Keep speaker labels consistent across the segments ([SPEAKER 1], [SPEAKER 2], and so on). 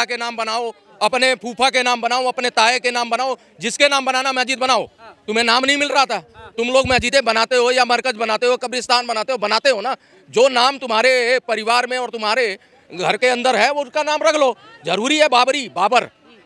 [SPEAKER 1] के नाम बनाओ, अपने फूफा के नाम बनाओ, अपने ताए के नाम बनाओ, जिसके नाम बनाना मस्जिद बनाओ। तुम्हें नाम नहीं मिल रहा था? तुम लोग मस्जिदें बनाते हो या मरकज बनाते हो, कब्रिस्तान बनाते हो ना। जो नाम तुम्हारे परिवार में और तुम्हारे घर के अंदर है वो उसका नाम रख लो। जरूरी है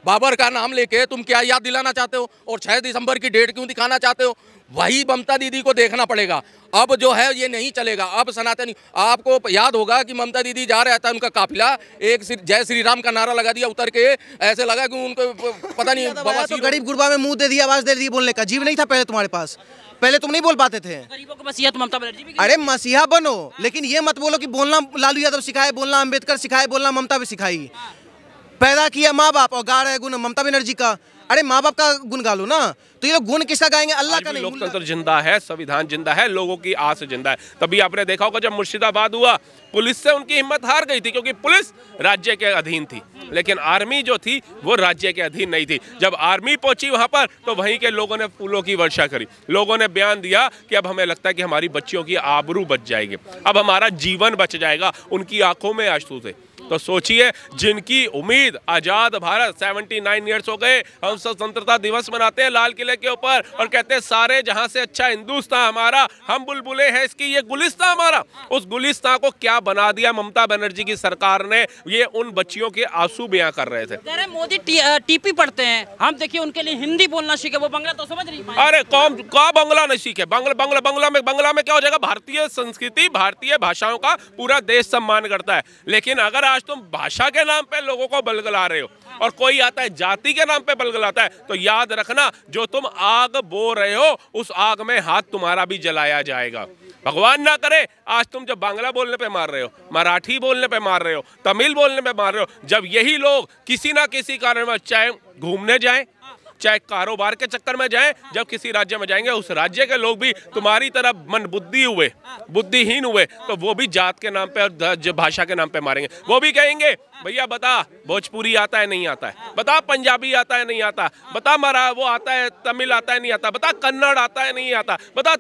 [SPEAKER 1] बाबर का नाम लेके तुम क्या याद दिलाना चाहते हो और 6 दिसंबर की डेट क्यों दिखाना चाहते हो? वही ममता दीदी को देखना पड़ेगा। अब जो है ये नहीं चलेगा। अब सनातनी, आपको याद होगा कि ममता दीदी जा रहा था, उनका काफिला एक जय श्री राम का नारा लगा दिया, उतर के ऐसे लगा कि उनको पता नहीं
[SPEAKER 2] तो गरीब गुरबा में मुंह दे दिया, आवाज दे दी बोलने का। जीव नहीं था पहले तुम्हारे पास, पहले तुम नहीं बोल पाते थे।
[SPEAKER 3] गरीबों को मसीहा तो ममता बनर्जी भी।
[SPEAKER 2] अरे मसीहा बनो, लेकिन ये मत बोलो कि बोलना लालू यादव सिखाए, बोलना अंबेडकर सिखाए, बोलना ममता भी सिखाई। पैदा किया माँ बाप और गा रहे गुण ममता बनर्जी का। अरे माँ बाप का गुण गा लो ना। तो ये लोग गुण किसका गाएंगे? अल्लाह का नहीं।
[SPEAKER 4] लोकतंत्र जिंदा है, संविधान जिंदा है, लोगों की आस जिंदा है। तभी आपने देखा होगा जब मुर्शिदाबाद हुआ, पुलिस से उनकी हिम्मत हार गई थी, क्योंकि पुलिस राज्य के अधीन थी, लेकिन आर्मी जो थी वो राज्य के अधीन नहीं थी। जब आर्मी पहुंची वहां पर तो वहीं के लोगों ने फूलों की वर्षा करी। लोगों ने बयान दिया कि अब हमें लगता है कि हमारी बच्चियों की आबरू बच जाएगी, अब हमारा जीवन बच जाएगा। उनकी आंखों में आंसू थे। तो सोचिए, जिनकी उम्मीद आजाद भारत, 79 ईयर्स हो गए, हम स्वतंत्रता दिवस मनाते हैं लाल किले के ऊपर और कहते हैं सारे जहां से अच्छा हिंदुस्तान हमारा, हम बुलबुले हैं इसकी, ये गुलिस्तान हमारा। उस गुलिस्तान को क्या बना दिया ममता बनर्जी की सरकार ने। ये उन बच्चियों के आंसू बयां कर रहे थे।
[SPEAKER 3] कह रहे मोदी टीपी पढ़ते हैं, हम देखिए उनके लिए हिंदी बोलना सीखे, वो बंगला तो समझ नहीं पाए।
[SPEAKER 4] अरे कौन का बंगला नहीं सीखे? बंगला में क्या हो जाएगा? भारतीय संस्कृति, भारतीय भाषाओं का पूरा देश सम्मान करता है। लेकिन अगर आज तुम भाषा के नाम पे लोगों को बलगला रहे हो और कोई आता है जाति के नाम पे बलगलाता है, तो याद रखना, जो तुम आग बो रहे हो उस आग में हाथ तुम्हारा भी जलाया जाएगा। भगवान ना करे आज तुम जब बांग्ला बोलने पे मार रहे हो, मराठी बोलने पे मार रहे हो, तमिल बोलने पे मार रहे हो, जब यही लोग किसी ना किसी कारण में चाहे घूमने जाएं, चाहे कारोबार के चक्कर में जाएं, जब किसी राज्य में जाएंगे उस राज्य के लोग भी तुम्हारी तरह बुद्धिहीन हुए, तो वो भी जात के नाम पे और भाषा के नाम पे मारेंगे। वो भी कहेंगे भैया बता भोजपुरी आता है नहीं आता है, बता पंजाबी आता है नहीं आता, बता वो आता है, तमिल आता है नहीं आता, बता कन्नड़ आता है नहीं आता, बता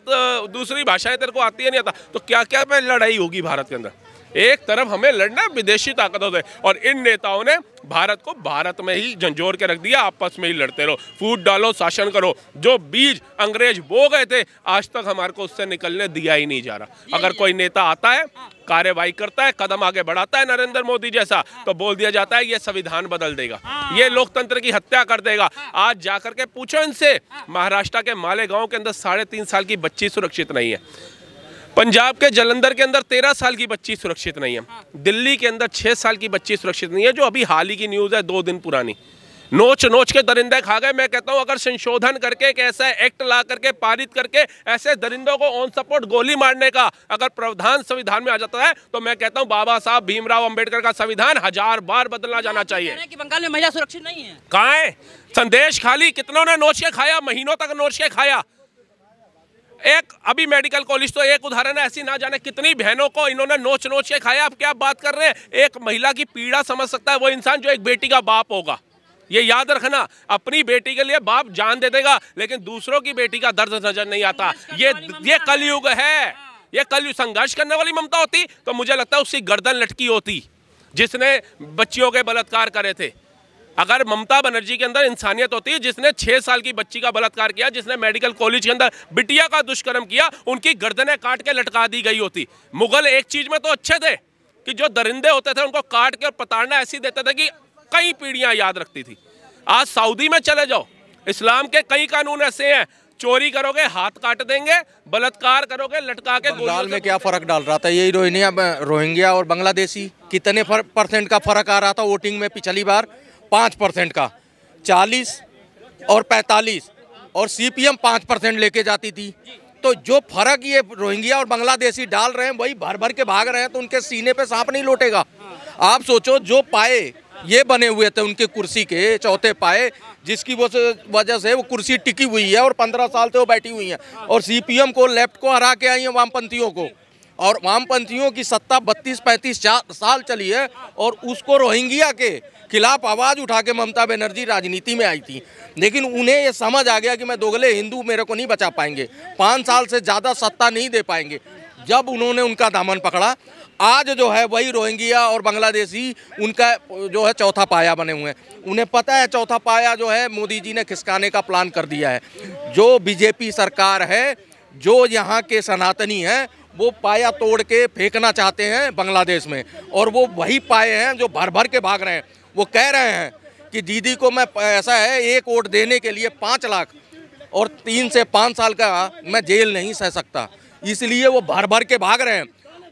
[SPEAKER 4] दूसरी भाषाएं तेरे को आती है नहीं आता। तो क्या क्या पे लड़ाई होगी भारत के अंदर? एक तरफ हमें लड़ना विदेशी ताकतों से और इन नेताओं ने भारत को भारत में ही झंझोर के रख दिया। आपस में ही लड़ते रहो, फूट डालो, शासन करो। जो बीज अंग्रेज बो गए थे आज तक हमारे को उससे निकलने दिया ही नहीं जा रहा। अगर कोई नेता आता है, कार्यवाही करता है, कदम आगे बढ़ाता है नरेंद्र मोदी जैसा, तो बोल दिया जाता है ये संविधान बदल देगा, ये लोकतंत्र की हत्या कर देगा। आज जाकर के पूछो इनसे, महाराष्ट्र के मालेगांव के अंदर 3.5 साल की बच्ची सुरक्षित नहीं है। पंजाब के जलंधर के अंदर 13 साल की बच्ची सुरक्षित नहीं है। दिल्ली के अंदर 6 साल की बच्ची सुरक्षित नहीं है, जो अभी हाल ही की न्यूज़ है, 2 दिन पुरानी। नोच के दरिंदे खा गए। मैं कहता हूं अगर संशोधन करके एक ऐसा एक्ट ला करके पारित करके ऐसे दरिंदों को ऑन सपोर्ट गोली मारने का अगर प्रावधान संविधान में आ जाता है, तो मैं कहता हूं बाबा साहब भीमराव अंबेडकर का संविधान 1000 बार बदलना जाना चाहिए।
[SPEAKER 3] कि बंगाल में महिला सुरक्षित नहीं है।
[SPEAKER 4] कहाँ है? संदेश खाली कितनों ने नोच के खाया, महीनों तक नोच के खाया। एक अभी मेडिकल कॉलेज तो एक उदाहरण है, ऐसी ना जाने कितनी बहनों को इन्होंने नोच के खाया। आप क्या बात कर रहे हैं? एक महिला की पीड़ा समझ सकता है वो इंसान जो एक बेटी का बाप होगा। ये याद रखना, अपनी बेटी के लिए बाप जान दे देगा, लेकिन दूसरों की बेटी का दर्द नजर नहीं आता। ये कलयुग है। ये कलयुग। संघर्ष करने वाली ममता होती तो मुझे लगता है उसकी गर्दन लटकी होती, जिसने बच्चियों के बलात्कार करे थे। अगर ममता बनर्जी के अंदर इंसानियत होती है, जिसने 6 साल की बच्ची का बलात्कार किया, जिसने मेडिकल कॉलेज के अंदर बिटिया का दुष्कर्म किया, उनकी गर्दनें काट के लटका दी गई होती। मुगल एक चीज में तो अच्छे थे कि जो दरिंदे होते थे उनको काट के और पताड़ना ऐसी देते थे कि कई पीढ़ियां याद रखती थी। आज सऊदी में चले जाओ, इस्लाम के कई कानून ऐसे हैं, चोरी करोगे हाथ काट देंगे, बलात्कार करोगे लटका के।
[SPEAKER 1] बंगाल में क्या फर्क डाल रहा था? यही रोहिंग्या और बांग्लादेशी कितने % का फर्क आ रहा था वोटिंग में? पिछली बार 5% का, 40 और 45, और CPM 5% लेके जाती थी। तो जो फर्क ये रोहिंग्या और बांग्लादेशी डाल रहे हैं वही भर भर के भाग रहे हैं, तो उनके सीने पे सांप नहीं लौटेगा। आप सोचो, जो पाए ये बने हुए थे उनके कुर्सी के चौथे पाए, जिसकी वजह से वो कुर्सी टिकी हुई है और 15 साल से वो बैठी हुई हैं, और CPM को, लेफ्ट को हरा के आई है वामपंथियों को। और वामपंथियों की सत्ता 32-35 साल चली है, और उसको रोहिंग्या के खिलाफ आवाज़ उठा के ममता बनर्जी राजनीति में आई थी। लेकिन उन्हें ये समझ आ गया कि मैं दोगले हिंदू मेरे को नहीं बचा पाएंगे, 5 साल से ज़्यादा सत्ता नहीं दे पाएंगे। जब उन्होंने उनका दामन पकड़ा, आज जो है वही रोहिंग्या और बांग्लादेशी उनका जो है चौथा पाया बने हुए हैं। उन्हें पता है चौथा पाया जो है मोदी जी ने खिसकाने का प्लान कर दिया है। जो बीजेपी सरकार है, जो यहाँ के सनातनी हैं, वो पाया तोड़ के फेंकना चाहते हैं बांग्लादेश में, और वो वही पाए हैं जो भर भर के भाग रहे हैं। वो कह रहे हैं कि दीदी को मैं, ऐसा है, एक वोट देने के लिए 5 लाख और 3 से 5 साल का मैं जेल नहीं सह सकता, इसलिए वो भर भर के भाग रहे हैं।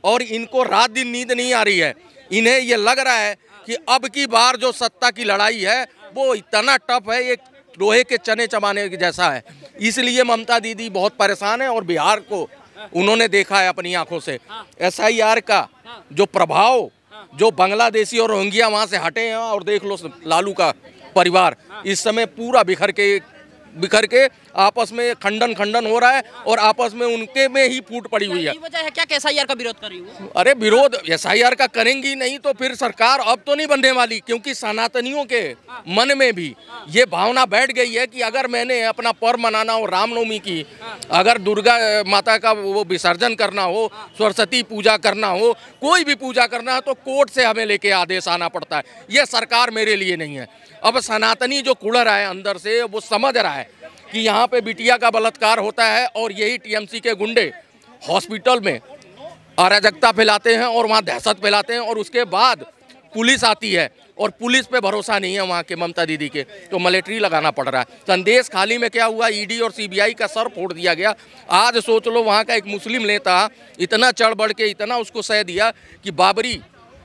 [SPEAKER 1] और इनको रात दिन नींद नहीं आ रही है। इन्हें ये लग रहा है कि अब की बार जो सत्ता की लड़ाई है वो इतना टफ है, एक लोहे के चने चबाने जैसा है। इसलिए ममता दीदी बहुत परेशान है, और बिहार को उन्होंने देखा है अपनी आंखों से। SIR का जो प्रभाव, जो बांग्लादेशी और रोहिंग्या वहाँ से हटे हैं, और देख लो लालू का परिवार इस समय पूरा बिखर के आपस में खंडन हो रहा है, और आपस में उनके में ही फूट पड़ी हुई है।
[SPEAKER 3] यही वजह है क्या कि SIR का विरोध कर रही हूँ?
[SPEAKER 1] अरे विरोध SIR का करेंगी नहीं तो फिर सरकार अब तो नहीं बनने वाली, क्योंकि सनातनियों के मन में भी ये भावना बैठ गई है कि अगर मैंने अपना पर्व मनाना हो, रामनवमी की, अगर दुर्गा माता का वो विसर्जन करना हो, सरस्वती पूजा करना हो, कोई भी पूजा करना है, तो कोर्ट से हमें लेके आदेश आना पड़ता है। ये सरकार मेरे लिए नहीं है। अब सनातनी जो कुड़ रहा है अंदर से, वो समझ रहा है कि यहाँ पे बिटिया का बलात्कार होता है, और यही TMC के गुंडे हॉस्पिटल में अराजकता फैलाते हैं और वहाँ दहशत फैलाते हैं, और उसके बाद पुलिस आती है, और पुलिस पे भरोसा नहीं है वहाँ के ममता दीदी के, तो मिलिट्री लगाना पड़ रहा है। संदेश खाली में क्या हुआ, ED और CBI का सर फोड़ दिया गया। आज सोच लो, वहाँ का एक मुस्लिम नेता इतना चढ़ बढ़ के इतना उसको सह दिया कि बाबरी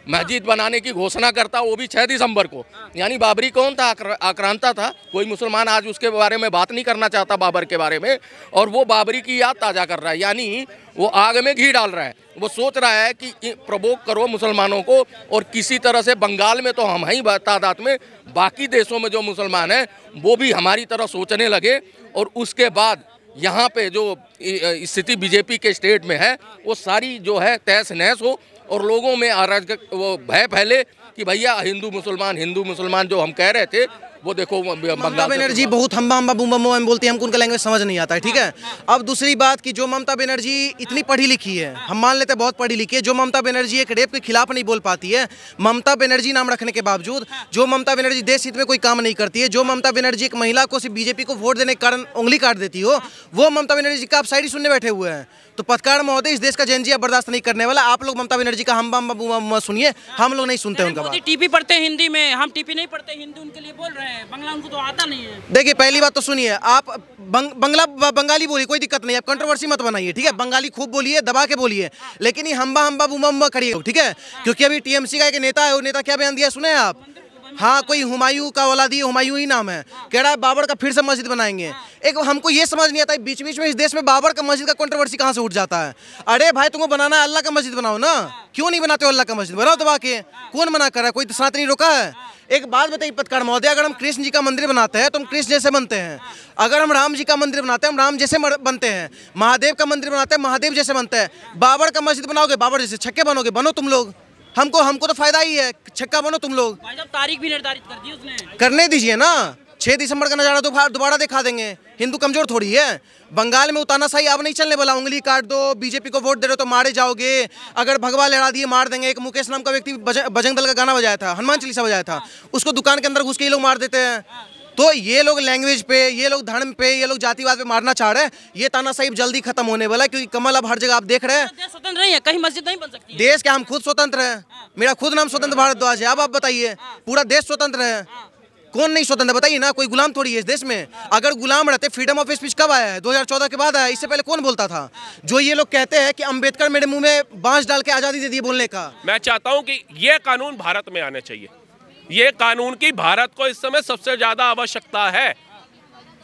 [SPEAKER 1] मस्जिद बनाने की घोषणा करता, वो भी 6 दिसंबर को। यानी बाबरी कौन था? आक्रांता था। कोई मुसलमान आज उसके बारे में बात नहीं करना चाहता, बाबर के बारे में, और वो बाबरी की याद ताज़ा कर रहा है। यानी वो आग में घी डाल रहा है। वो सोच रहा है कि प्रवोक करो मुसलमानों को, और किसी तरह से बंगाल में तो हम ही तादाद में, बाकी देशों में जो मुसलमान हैं वो भी हमारी तरह सोचने लगे, और उसके बाद यहाँ पे जो स्थिति बीजेपी के स्टेट में है वो सारी जो है तहस नहस हो, और लोगों में अराजक वो भय फैले कि भैया हिंदू मुसलमान जो हम कह रहे थे, वो देखो
[SPEAKER 2] ममता बनर्जी बहुत हम्बा हम्बा बूम बम बोलती है, हमको उनका लैंग्वेज समझ नहीं आता है। ठीक है, अब दूसरी बात कि जो ममता बनर्जी इतनी पढ़ी लिखी है, हम मान लेते हैं बहुत पढ़ी लिखी है, जो ममता बनर्जी एक रेप के खिलाफ नहीं बोल पाती है, ममता बनर्जी नाम रखने के बावजूद, जो ममता बनर्जी देश हित में कोई काम नहीं करती है, जो ममता बनर्जी एक महिला को सिर्फ बीजेपी को वोट देने के कारण उंगली काट देती हो, वो ममता बनर्जी का आप शायरी सुनने बैठे हुए हैं। तो पत्रकार महोदय, इस देश का जनजीया बर्दाश्त नहीं करने वाला। आप लोग ममता बनर्जी का हम्बा हम्बा बूम सुनिए, हम लोग नहीं सुनते उनका बात।
[SPEAKER 3] टीपी पढ़ते हैं हिंदी में, हम टीपी नहीं पढ़ते हिंदी, उनके लिए बोल रहे हैं, बांग्ला उनको तो आता नहीं है।
[SPEAKER 2] देखिए, पहली बात तो सुनिए, आप बंगाली बोलिए, कोई दिक्कत नहीं, आप कंट्रोवर्सी मत बनाइए। ठीक है, बंगाली खूब बोलिए, दबा के बोलिए, लेकिन ये हम्बा हम्बा बूम करिए। ठीक है, क्योंकि अभी TMC का एक नेता है, वो नेता क्या बयान दिया सुने आप? हाँ, कोई हुमायूं का औलादी, हुमायूं ही नाम है, कह रहा है बाबर का फिर से मस्जिद बनाएंगे। एक हमको ये समझ नहीं आता, बीच बीच में इस देश में बाबर का मस्जिद का कंट्रोवर्सी कहाँ से उठ जाता है। अरे भाई, तुमको बनाना है अल्लाह का मस्जिद बनाओ ना, क्यों नहीं बनाते हो अल्लाह का मस्जिद? बनाओ दबा के, कौन मना कर रहा है? कोई सनातनी रोका है? एक बात बताइए पत्रकार महोदय, अगर हम कृष्ण जी का मंदिर बनाते हैं तो हम कृष्ण जैसे बनते हैं, अगर हम राम जी का मंदिर बनाते हैं हम राम जैसे बनते हैं, महादेव का मंदिर बनाते हैं महादेव जैसे बनते हैं। बाबर का मस्जिद बनाओगे बाबर जैसे, छक्के बनोगे, बनो तुम लोग, हमको तो फायदा ही है, छक्का बनो तुम लोग।
[SPEAKER 3] भाई साहब, तारीख भी निर्धारित कर दी उसने,
[SPEAKER 2] करने दीजिए ना, 6 दिसंबर का नजारा दोबारा दिखा देंगे। हिंदू कमजोर थोड़ी है। बंगाल में उताना सही अब नहीं चलने वाला, उंगली काट दो, बीजेपी को वोट दे रहे हो तो मारे जाओगे, अगर भगवा लहरा दिए मार देंगे। एक मुकेश नाम का व्यक्ति बजरंग दल का गाना बजाया था, हनुमान चालीसा बजाया था, उसको दुकान के अंदर घुस के ये लोग मार देते हैं। तो ये लोग लैंग्वेज पे, ये लोग धर्म पे, ये लोग जातिवाद पे मारना चाह रहे हैं। ये तानाशाही जल्दी खत्म होने वाला है, क्योंकि कमल अब हर जगह आप देख रहे हैं।
[SPEAKER 3] देश स्वतंत्र नहीं है, कहीं मस्जिद नहीं बन सकती।
[SPEAKER 2] देश क्या, हम खुद स्वतंत्र हैं, मेरा खुद नाम स्वतंत्र भारद्वाज है। अब आप बताइए, पूरा देश स्वतंत्र है, कौन नहीं स्वतंत्र बताइए ना? कोई गुलाम थोड़ी है इस देश में। अगर गुलाम रहते, फ्रीडम ऑफ स्पीच कब आया है? 2014 के बाद आया, इससे पहले कौन बोलता था? जो ये लोग कहते हैं कि अंबेडकर मेरे मुंह में बांस डाल के आजादी दे दी बोलने का।
[SPEAKER 4] मैं चाहता हूं कि ये कानून भारत में आने चाहिए। ये कानून की भारत को इस समय सबसे ज्यादा आवश्यकता है,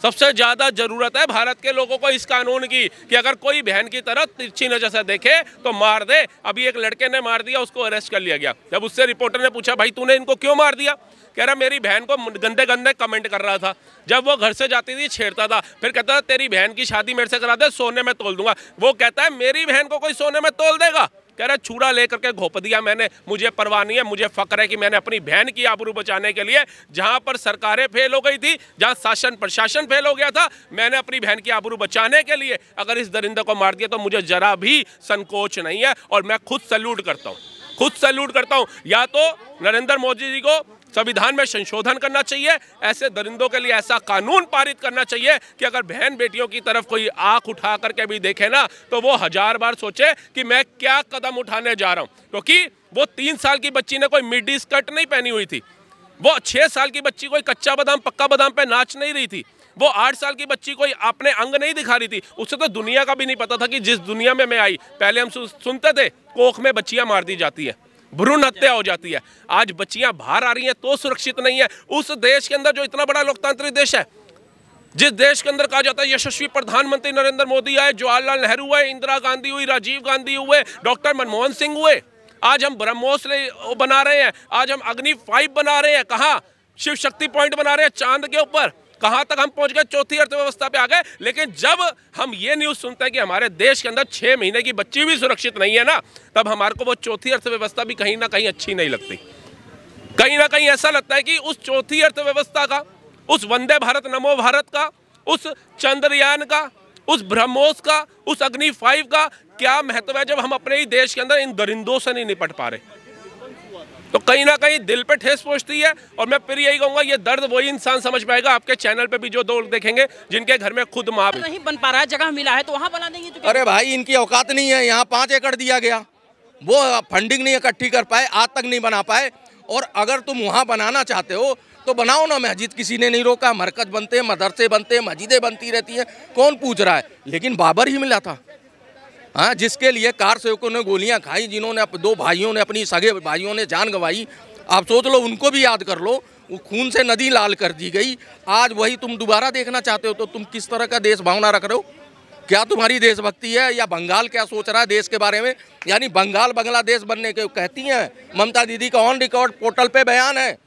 [SPEAKER 4] सबसे ज्यादा जरूरत है भारत के लोगों को इस कानून की, कि अगर कोई बहन की तरह तिरछी नजर से देखे तो मार दे। अभी एक लड़के ने मार दिया, उसको अरेस्ट कर लिया गया। जब उससे रिपोर्टर ने पूछा, भाई तूने इनको क्यों मार दिया? कह रहा मेरी बहन को गंदे गंदे कमेंट कर रहा था, जब वो घर से जाती थी छेड़ता था, फिर कहता था तेरी बहन की शादी मेरे से करा दे, सोने में तोल दूंगा। वो कहता है मेरी बहन को कोई सोने में तोल देगा? कह रहा छुरा लेकर के घोप दिया मैंने, मुझे परवाह नहीं है, मुझे फक्र है कि मैंने अपनी बहन की आबरू बचाने के लिए, जहां पर सरकारें फेल हो गई थी, जहां शासन प्रशासन फेल हो गया था, मैंने अपनी बहन की आबरू बचाने के लिए अगर इस दरिंदे को मार दिया तो मुझे जरा भी संकोच नहीं है, और मैं खुद सैल्यूट करता हूं। खुद सैल्यूट करता हूँ। या तो नरेंद्र मोदी जी को संविधान में संशोधन करना चाहिए, ऐसे दरिंदों के लिए ऐसा कानून पारित करना चाहिए कि अगर बहन बेटियों की तरफ कोई आंख उठा करके भी देखे ना तो वो 1000 बार सोचे कि मैं क्या कदम उठाने जा रहा हूँ। क्योंकि वो 3 साल की बच्ची ने कोई मिडी स्कर्ट नहीं पहनी हुई थी, वो 6 साल की बच्ची कोई कच्चा बादाम पक्का बादाम पे नाच नहीं रही थी, वो 8 साल की बच्ची कोई अपने अंग नहीं दिखा रही थी। उससे तो दुनिया का भी नहीं पता था कि जिस दुनिया में मैं आई, पहले हम सुनते थे कोख में बच्चियां मार दी जाती है, भ्रूण हत्या हो जाती है। आज बच्चियां बाहर आ रही हैं तो सुरक्षित नहीं है। उस देश के अंदर जो इतना बड़ा लोकतांत्रिक देश है, जिस देश के अंदर कहा जाता है यशस्वी प्रधानमंत्री नरेंद्र मोदी आए, जवाहरलाल नेहरू हुए, इंदिरा गांधी हुई, राजीव गांधी हुए, डॉक्टर मनमोहन सिंह हुए, आज हम ब्रह्मोस बना रहे हैं, आज हम अग्नि 5 बना रहे हैं, कहाँ शिव शक्ति पॉइंट बना रहे हैं चांद के ऊपर, कहाँ तक हम पहुंच गए, चौथी अर्थव्यवस्था पे आ गए। लेकिन जब हम ये न्यूज़ सुनते हैं कि हमारे देश के अंदर 6 महीने की बच्ची भी सुरक्षित नहीं है ना, तब हमारे को वो चौथी अर्थव्यवस्था भी कहीं ना कहीं अच्छी नहीं लगती। कहीं ना कहीं ऐसा लगता है कि उस चौथी अर्थव्यवस्था का, उस वंदे भारत नमो भारत का, उस चंद्रयान का, उस ब्रह्मोस का, उस अग्नि 5 का क्या महत्व है जब हम अपने ही देश के अंदर इन दरिंदों से नहीं निपट पा रहे। तो कहीं ना कहीं दिल पे ठेस पहुंचती है। और मैं फिर यही कहूंगा, ये दर्द वही इंसान समझ पाएगा। आपके चैनल पे भी जो लोग देखेंगे जिनके घर में खुद माँ
[SPEAKER 3] नहीं बन पा रहा है, जगह मिला है तो वहाँ बना देंगे तो क्या?
[SPEAKER 1] अरे भाई इनकी औकात नहीं है, यहाँ 5 एकड़ दिया गया, वो फंडिंग नहीं इकट्ठी कर पाए, आज तक नहीं बना पाए। और अगर तुम वहाँ बनाना चाहते हो तो बनाओ ना, मस्जिद किसी ने नहीं रोका, मरकज बनते हैं, मदरसे बनते हैं, मस्जिदें बनती रहती हैं, कौन पूछ रहा है। लेकिन बाबर ही मिला था, हाँ, जिसके लिए कार सेवकों ने गोलियां खाई, जिन्होंने 2 भाइयों ने, अपनी सगे भाइयों ने जान गंवाई। आप सोच लो, उनको भी याद कर लो, वो खून से नदी लाल कर दी गई। आज वही तुम दोबारा देखना चाहते हो तो तुम किस तरह का देश भावना रख रहे हो? क्या तुम्हारी देशभक्ति है? या बंगाल क्या सोच रहा है देश के बारे में? यानी बंगाल बांग्लादेश बनने के कहती हैं ममता दीदी का ऑन रिकॉर्ड पोर्टल पे बयान है,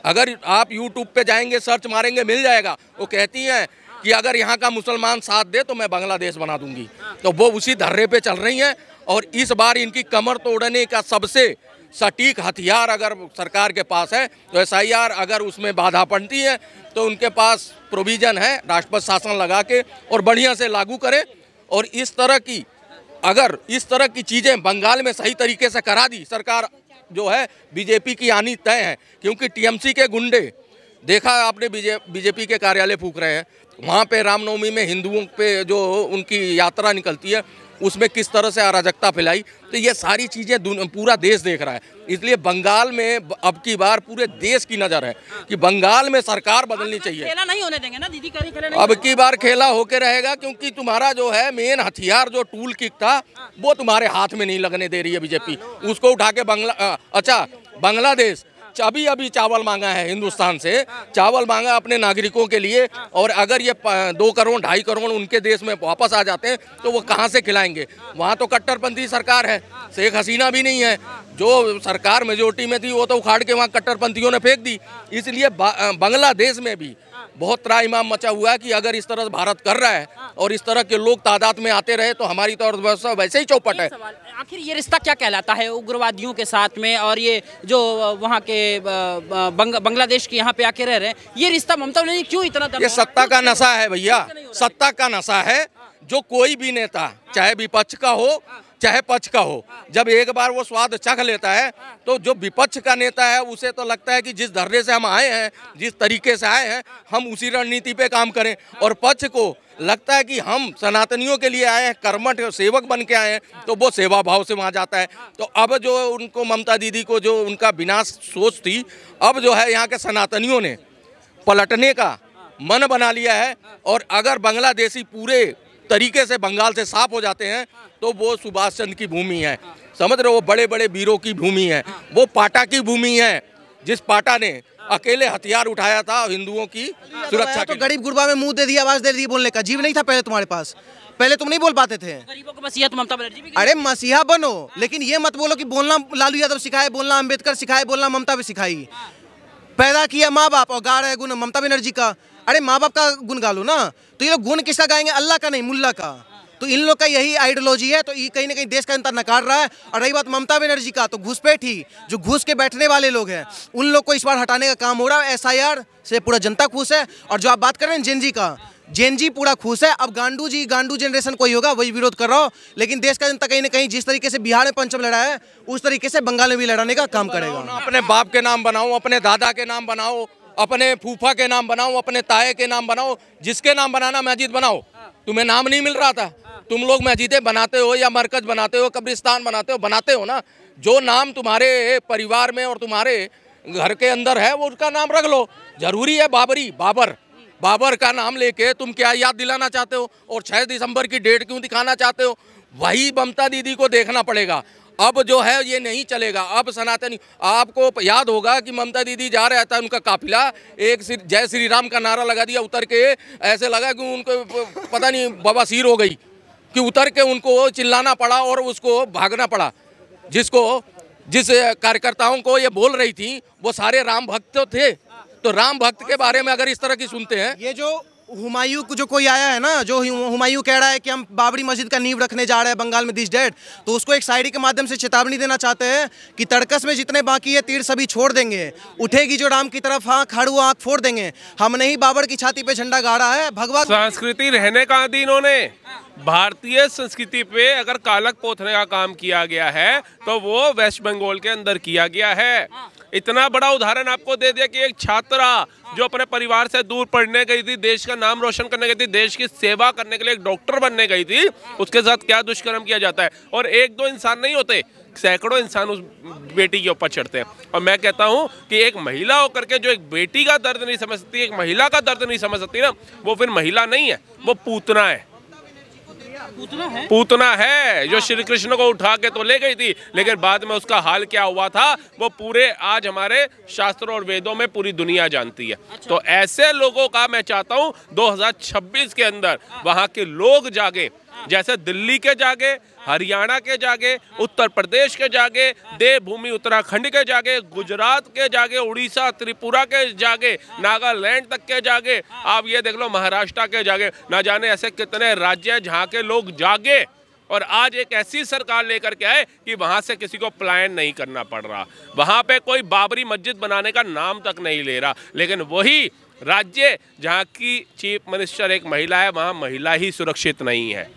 [SPEAKER 1] अगर आप यूट्यूब पे जाएंगे सर्च मारेंगे मिल जाएगा। वो कहती हैं कि अगर यहाँ का मुसलमान साथ दे तो मैं बांग्लादेश बना दूंगी। तो वो उसी धर्रे पे चल रही हैं। और इस बार इनकी कमर तोड़ने का सबसे सटीक हथियार अगर सरकार के पास है तो SIR अगर उसमें बाधा पड़ती है तो उनके पास प्रोविज़न है, राष्ट्रपति शासन लगा के और बढ़िया से लागू करें। और इस तरह की चीज़ें बंगाल में सही तरीके से करा दी सरकार, जो है बीजेपी की आनी तय है। क्योंकि TMC के गुंडे, देखा आपने बीजेपी के कार्यालय फूंक रहे हैं, वहाँ पे रामनवमी में हिंदुओं पे जो उनकी यात्रा निकलती है उसमें किस तरह से अराजकता फैलाई। तो ये सारी चीज़ें पूरा देश देख रहा है। इसलिए बंगाल में अब की बार पूरे देश की नज़र है कि बंगाल में सरकार बदलनी चाहिए।
[SPEAKER 3] खेला नहीं होने देंगे ना दीदी, खेला नहीं।
[SPEAKER 1] अब की बार खेला होके रहेगा, क्योंकि तुम्हारा जो है मेन हथियार जो टूल किक था वो तुम्हारे हाथ में नहीं लगने दे रही है बीजेपी। उसको उठा के बांग्लादेश अभी चावल मांगा है हिंदुस्तान से, चावल मांगा अपने नागरिकों के लिए। और अगर ये 2 करोड़ 2.5 करोड़ उनके देश में वापस आ जाते हैं तो वो कहाँ से खिलाएंगे? वहाँ तो कट्टरपंथी सरकार है, शेख हसीना भी नहीं है। जो सरकार मेजोरिटी में थी वो तो उखाड़ के वहाँ कट्टरपंथियों ने फेंक दी। इसलिए बांग्लादेश में भी बहुत त्राहिमाम मचा हुआ है कि अगर इस तरह भारत कर रहा है और इस तरह के लोग तादाद में आते रहे तो हमारी तो अर्थव्यवस्था वैसे ही चौपट है।
[SPEAKER 3] आखिर ये रिश्ता क्या कहलाता है उग्रवादियों के साथ में, और ये जो वहाँ के बांग्लादेश के यहाँ पे आके रह रहे हैं, ये रिश्ता ममता ने क्यों इतना?
[SPEAKER 1] ये सत्ता का नशा है भैया, सत्ता का नशा है। जो कोई भी नेता, चाहे विपक्ष का हो चाहे पक्ष का हो, जब एक बार वो स्वाद चख लेता है तो जो विपक्ष का नेता है उसे तो लगता है कि जिस धर्रे से हम आए हैं, जिस तरीके से आए हैं, हम उसी रणनीति पे काम करें। और पक्ष को लगता है कि हम सनातनियों के लिए आए हैं, कर्मठ सेवक बन के आए हैं, तो वो सेवा भाव से वहाँ जाता है। तो अब जो उनको ममता दीदी को जो उनका विनाश सोच थी, अब जो है यहाँ के सनातनियों ने पलटने का मन बना लिया है। और अगर बांग्लादेशी पूरे तरीके से बंगाल से साफ हो जाते हैं तो वो सुभाष चंद्र की भूमि है, समझ रहे हो, वो बड़े बड़े वीरों की भूमि है, वो पाटा की भूमि है, जिस पाटा ने अकेले हथियार उठाया था हिंदुओं की सुरक्षा के।
[SPEAKER 2] तो गरीब गुरबा में मुंह दे दिया, आवाज दे दी, बोलने का जीव नहीं था पहले तुम्हारे पास, पहले तुम नहीं बोल पाते थे।
[SPEAKER 3] गरीबों को मसीहा तो ममता बनर्जी भी।
[SPEAKER 2] अरे मसीहा बनो, लेकिन ये मत बोलो कि बोलना लालू यादव सिखाए, बोलना अंबेडकर सिखाए, बोलना ममता भी सिखाई। पैदा किया माँ बाप और गा रहे गुण ममता बनर्जी का। अरे माँ बाप का गुण गा लो ना, तो ये लोग गुण किसका गाएंगे? अल्लाह का नहीं, मुल्ला का। तो इन लोग का यही आइडियोलॉजी है, तो ये कहीं ना कहीं देश का जनता नकार रहा है। और रही बात ममता बनर्जी का, तो घुसपैठ ही जो घुस के बैठने वाले लोग हैं उन लोग को इस बार हटाने का काम हो रहा है। SIR से पूरा जनता खुश है। और जो आप बात कर रहे हैं जेनजी का, जेन जी पूरा खुश है। अब गांडू जनरेशन कोई होगा वही विरोध कर रहा हो, लेकिन देश का जनता कहीं ना कहीं जिस तरीके से बिहार में पंचम लड़ा है उस तरीके से बंगाल में भी लड़ाने का काम करेगा।
[SPEAKER 1] अपने बाप के नाम बनाओ, अपने दादा के नाम बनाओ, अपने फूफा के नाम बनाओ, अपने ताए के नाम बनाओ, जिसके नाम बनाना मस्जिद बनाओ। तुम्हें नाम नहीं मिल रहा था, तुम लोग मस्जिदें बनाते हो या मरकज बनाते हो, कब्रिस्तान बनाते हो ना। जो नाम तुम्हारे परिवार में और तुम्हारे घर के अंदर है वो उसका नाम रख लो। जरूरी है बाबर का नाम लेके तुम क्या याद दिलाना चाहते हो और 6 दिसंबर की डेट क्यों दिखाना चाहते हो? वही ममता दीदी को देखना पड़ेगा। अब जो है ये नहीं चलेगा। अब सनातनी, आपको याद होगा कि ममता दीदी जा रहा था, उनका काफिला एक जय श्री राम का नारा लगा दिया, उतर के ऐसे लगा कि उनको पता नहीं बवासीर हो गई कि उतर के उनको चिल्लाना पड़ा और उसको भागना पड़ा। जिस कार्यकर्ताओं को ये बोल रही थी वो सारे राम भक्त तो थे, तो राम भक्त के बारे में अगर इस तरह की सुनते हैं।
[SPEAKER 2] ये जो हुमायूं को जो कोई आया है ना, जो हुमायूं कह रहा है कि हम बाबरी मस्जिद का नींव रखने जा रहे हैं बंगाल में दिस डेट, तो उसको एक शायरी के माध्यम से चेतावनी देना चाहते हैं कि तड़कस में जितने बाकी है तीर सभी छोड़ देंगे, उठेगी जो राम की तरफ आँख खाड़ू आँख फोड़ देंगे। हमने ही बाबर की छाती पे झंडा गाड़ा है। भगवा
[SPEAKER 4] संस्कृति रहने का दी इन्होंने। भारतीय संस्कृति पे अगर कालक पोतने का काम किया गया है तो वो वेस्ट बंगाल के अंदर किया गया है। इतना बड़ा उदाहरण आपको दे दिया कि एक छात्रा जो अपने परिवार से दूर पढ़ने गई थी, देश का नाम रोशन करने गई थी, देश की सेवा करने के लिए एक डॉक्टर बनने गई थी, उसके साथ क्या दुष्कर्म किया जाता है। और 1-2 इंसान नहीं होते, सैकड़ों इंसान उस बेटी के ऊपर चढ़ते हैं। और मैं कहता हूं कि एक महिला होकर के जो एक बेटी का दर्द नहीं समझ सकती, एक महिला का दर्द नहीं समझ सकती ना, वो फिर महिला नहीं है, वो पूतना है। पूतना है जो श्री कृष्ण को उठा के तो ले गई थी, लेकिन बाद में उसका हाल क्या हुआ था वो पूरे आज हमारे शास्त्रों और वेदों में पूरी दुनिया जानती है। तो ऐसे लोगों का मैं चाहता हूं 2026 के अंदर वहां के लोग जागे, जैसे दिल्ली के जागे, हरियाणा के जागे, उत्तर प्रदेश के जागे, देवभूमि उत्तराखंड के जागे, गुजरात के जागे, उड़ीसा त्रिपुरा के जागे, नागालैंड तक के जागे, आप ये देख लो महाराष्ट्र के जागे। ना जाने ऐसे कितने राज्य हैं जहाँ के लोग जागे और आज एक ऐसी सरकार लेकर के आए कि वहाँ से किसी को पलायन नहीं करना पड़ रहा। वहाँ पे कोई बाबरी मस्जिद बनाने का नाम तक नहीं ले रहा, लेकिन वही राज्य जहाँ की चीफ मिनिस्टर एक महिला है, वहाँ महिला ही सुरक्षित नहीं है।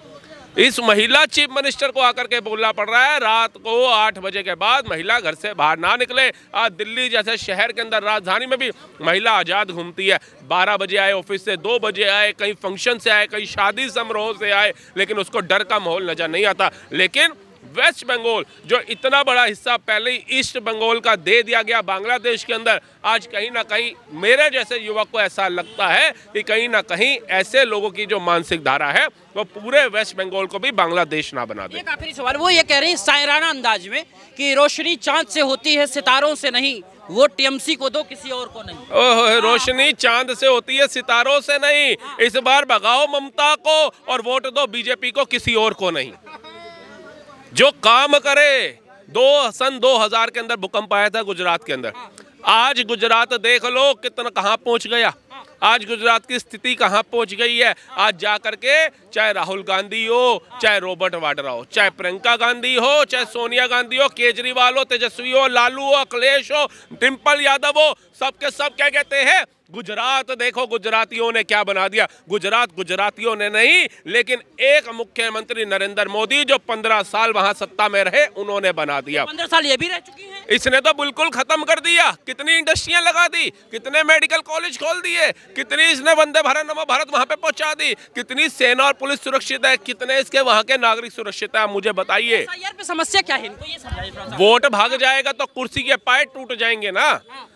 [SPEAKER 4] इस महिला चीफ मिनिस्टर को आकर के बोलना पड़ रहा है रात को 8 बजे के बाद महिला घर से बाहर ना निकले। आज दिल्ली जैसे शहर के अंदर, राजधानी में भी महिला आज़ाद घूमती है। 12 बजे आए ऑफिस से, 2 बजे आए, कहीं फंक्शन से आए, कहीं शादी समारोह से आए, लेकिन उसको डर का माहौल नजर नहीं आता। लेकिन वेस्ट बंगाल जो इतना बड़ा हिस्सा पहले ही ईस्ट बंगाल का दे दिया गया बांग्लादेश के अंदर, आज कहीं ना कहीं मेरे जैसे युवक को ऐसा लगता है कि कहीं ना कहीं ऐसे लोगों की जो मानसिक धारा है वो पूरे वेस्ट बंगाल को भी बांग्लादेश ना बना दे।
[SPEAKER 3] एक आखिरी सवाल, वो ये कह रहे हैं शायराना अंदाज में कि रोशनी चांद से होती है सितारों से नहीं, वोट टीएमसी को दो किसी और को नहीं।
[SPEAKER 4] ओह, रोशनी चांद से होती है सितारों से नहीं। इस बार भगाओ ममता को और वोट दो बीजेपी को, किसी और को नहीं। जो काम करे। सन 2000 के अंदर भूकंप आया था गुजरात के अंदर। आज गुजरात देख लो कितना कहाँ पहुंच गया। आज गुजरात की स्थिति कहाँ पहुंच गई है। आज जा करके चाहे राहुल गांधी हो, चाहे रॉबर्ट वाड्रा हो, चाहे प्रियंका गांधी हो, चाहे सोनिया गांधी हो, केजरीवाल हो, तेजस्वी हो, लालू हो, अखिलेश हो, डिम्पल यादव हो, सबके सब क्या कहते हैं, गुजरात देखो गुजरातियों ने क्या बना दिया। गुजरात गुजरातियों ने नहीं, लेकिन एक मुख्यमंत्री नरेंद्र मोदी जो 15 साल वहां सत्ता में रहे उन्होंने बना दिया।
[SPEAKER 3] 15 साल ये भी रह चुकी हैं।
[SPEAKER 4] इसने तो बिल्कुल खत्म कर दिया। कितनी इंडस्ट्रियां लगा दी, कितने मेडिकल कॉलेज खोल दिए, कितनी इसने वंदे भारत नमो भारत वहां पे पहुंचा दी, कितनी सेना और पुलिस सुरक्षित है, कितने इसके वहां के नागरिक सुरक्षित है। मुझे बताइए
[SPEAKER 3] एसआईआर पे समस्या क्या है, इनको ये समझाइए।
[SPEAKER 4] वोट भाग जाएगा तो कुर्सी के पाए टूट जाएंगे ना।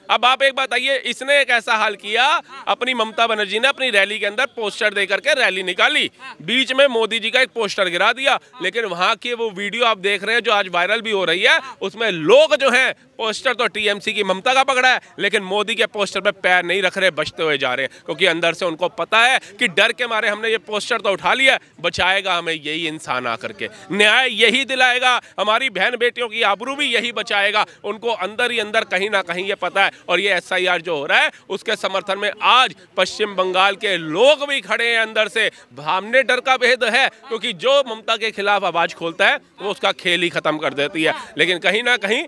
[SPEAKER 4] अब आप एक बताइए, इसने एक ऐसा हाल किया, अपनी ममता बनर्जी ने अपनी रैली के अंदर पोस्टर देकर के रैली निकाली, बीच में मोदी जी का एक पोस्टर गिरा दिया, लेकिन वहां की वो वीडियो आप देख रहे हैं जो आज वायरल भी हो रही है, उसमें लोग जो हैं पोस्टर तो टीएमसी की ममता का पकड़ा है, लेकिन मोदी के पोस्टर पे पैर नहीं रख रहे, बचते हुए जा रहे हैं, क्योंकि अंदर से उनको पता है कि डर के मारे हमने ये पोस्टर तो उठा लिया, बचाएगा हमें यही इंसान आकर के, न्याय यही दिलाएगा, हमारी बहन बेटियों की आबरू भी यही बचाएगा। उनको अंदर ही अंदर कहीं ना कहीं ये पता है। और ये एसआईआर जो हो रहा है उसके समर्थन में आज पश्चिम बंगाल के लोग भी खड़े हैं अंदर से। हमने डर का भेद है, क्योंकि जो ममता के खिलाफ आवाज खोलता है वो उसका खेल ही खत्म कर देती है। लेकिन कहीं ना कहीं